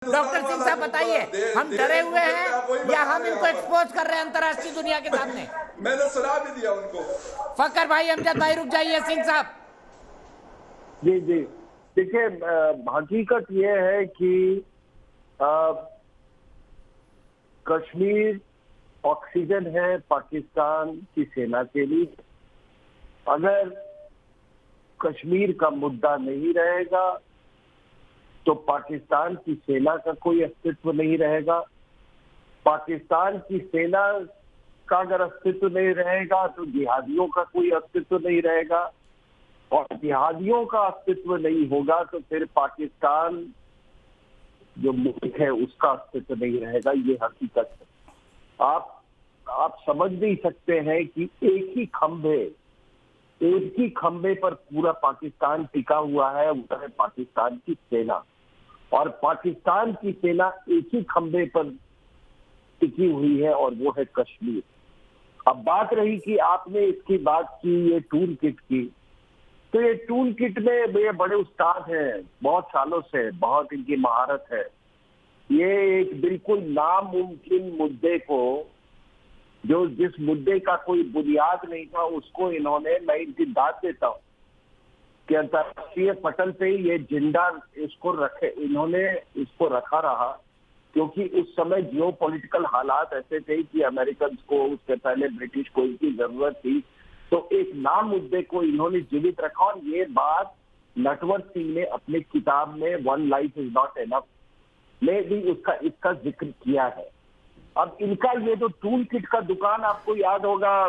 Doctor Singh साहब बताइए, हम डरे हुए हैं या हम इनको एक्सपोज कर रहे हैं अंतर्राष्ट्रीय दुनिया के सामने? मैंने सुना भी दिया उनको। फकर भाई, अमजद भाई, रुक जाइए। सिंह साहब जी जी, देखिए, हकीकत ये है कि कश्मीर ऑक्सीजन है पाकिस्तान की सेना के लिए। अगर कश्मीर का मुद्दा नहीं रहेगा तो पाकिस्तान की सेना का कोई अस्तित्व नहीं रहेगा। पाकिस्तान की सेना का अगर अस्तित्व नहीं रहेगा तो जिहादियों का कोई अस्तित्व नहीं रहेगा, और जिहादियों का अस्तित्व नहीं होगा तो फिर पाकिस्तान जो मुल्क है उसका अस्तित्व नहीं रहेगा। ये हकीकत है। आप समझ नहीं सकते हैं कि एक ही खंभे पर पूरा पाकिस्तान टिका हुआ है, वो है पाकिस्तान की सेना। और पाकिस्तान की सेना एक ही खंभे पर टिकी हुई है और वो है कश्मीर। अब बात रही कि आपने इसकी बात की, ये टूल किट की, तो ये टूल किट में ये बड़े उस्ताद हैं, बहुत सालों से बहुत इनकी महारत है। ये एक बिल्कुल नामुमकिन मुद्दे को, जो जिस मुद्दे का कोई बुनियाद नहीं था, उसको इन्होंने, मैं इनकी दाद देता हूँ कि अंतर्राष्ट्रीय पटल पे ये जिंदा इन्होंने इसको रखा रहा, क्योंकि उस समय जियोपॉलिटिकल हालात ऐसे थे कि अमेरिकन को, उससे पहले ब्रिटिश को इनकी जरूरत थी। तो एक नाम मुद्दे को इन्होंने जीवित रखा, और ये बात नटवर सिंह ने अपनी किताब में one life is not enough में भी इसका जिक्र किया है। अब इनका ये जो टूल किट का दुकान, आपको याद होगा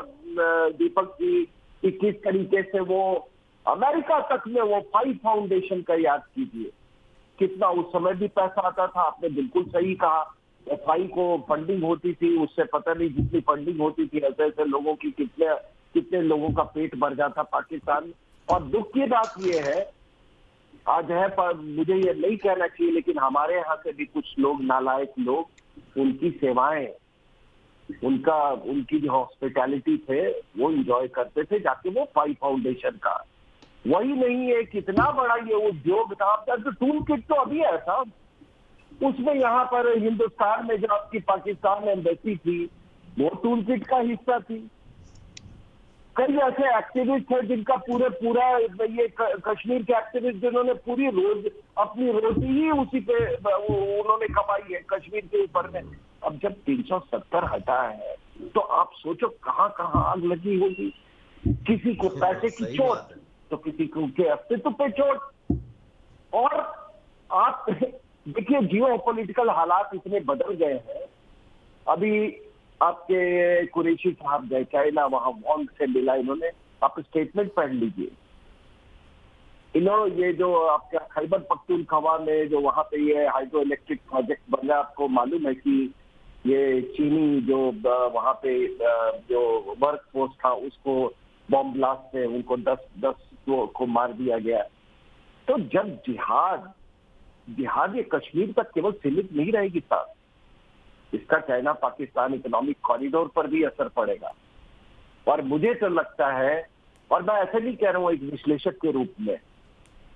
दीपक जी, कि किस तरीके से वो अमेरिका तक में वो फाइव फाउंडेशन का, याद कीजिए कितना उस समय भी पैसा आता था। आपने बिल्कुल सही कहा, फाई को फंडिंग होती थी, उससे पता नहीं जितनी फंडिंग होती थी ऐसे ऐसे लोगों की कितने लोगों का पेट भर जाता पाकिस्तान में। और दुख की बात यह है, आज है, पर मुझे ये नहीं कहना चाहिए, लेकिन हमारे यहाँ से भी कुछ लोग, नालायक लोग, उनकी सेवाएं, उनकी जो हॉस्पिटैलिटी थे वो एंजॉय करते थे जाके वो फाई फाउंडेशन का। वही नहीं है, कितना बड़ा ये उद्योग था। तो टूल किट तो अभी है साहब, उसमें यहाँ पर हिंदुस्तान में जो आपकी पाकिस्तान एम्बेसी थी वो टूल किट का हिस्सा थी। कई ऐसे एक्टिविस्ट हैं जिनका पूरा ये कश्मीर के एक्टिविस्ट, जिन्होंने पूरी अपनी रोटी ही उसी पे उन्होंने कमाई है, कश्मीर के ऊपर में। अब जब 370 हटा है तो आप सोचो कहाँ कहाँ आग लगी होगी। किसी को पैसे की चोट तो किसी को के अस्तित्व पे चोट। और आप देखिए, जियोपॉलिटिकल हालात इतने बदल गए हैं। अभी आपके कुरैशी साहब गए चाइना, वहां वांग से मिला इन्होंने, आप स्टेटमेंट पढ़ लीजिए। ये जो आपका खैबर पख्तूनख्वा में जो वहां पे ये हाइड्रो इलेक्ट्रिक प्रोजेक्ट बना, आपको मालूम है कि ये चीनी जो वहां पे जो वर्क फोर्स था उसको बॉम्ब ब्लास्ट से उनको 10 को मार दिया गया। तो जब जिहाद ये कश्मीर तक केवल सीमित नहीं रहेगी साहब, इसका चाइना पाकिस्तान इकोनॉमिक कॉरिडोर पर भी असर पड़ेगा। और मुझे तो लगता है, और मैं ऐसे नहीं कह रहा हूं एक विश्लेषक के रूप में,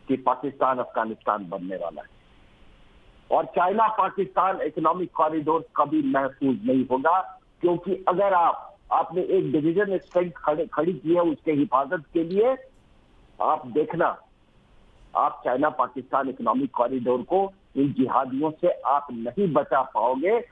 कि पाकिस्तान अफगानिस्तान बनने वाला है, और चाइना पाकिस्तान इकोनॉमिक कॉरिडोर कभी महफूज नहीं होगा। क्योंकि अगर आपने एक डिवीजन स्ट्रेंथ खड़ी की है उसके हिफाजत के लिए, आप देखना, आप चाइना पाकिस्तान इकोनॉमिक कॉरिडोर को इन जिहादियों से आप नहीं बचा पाओगे।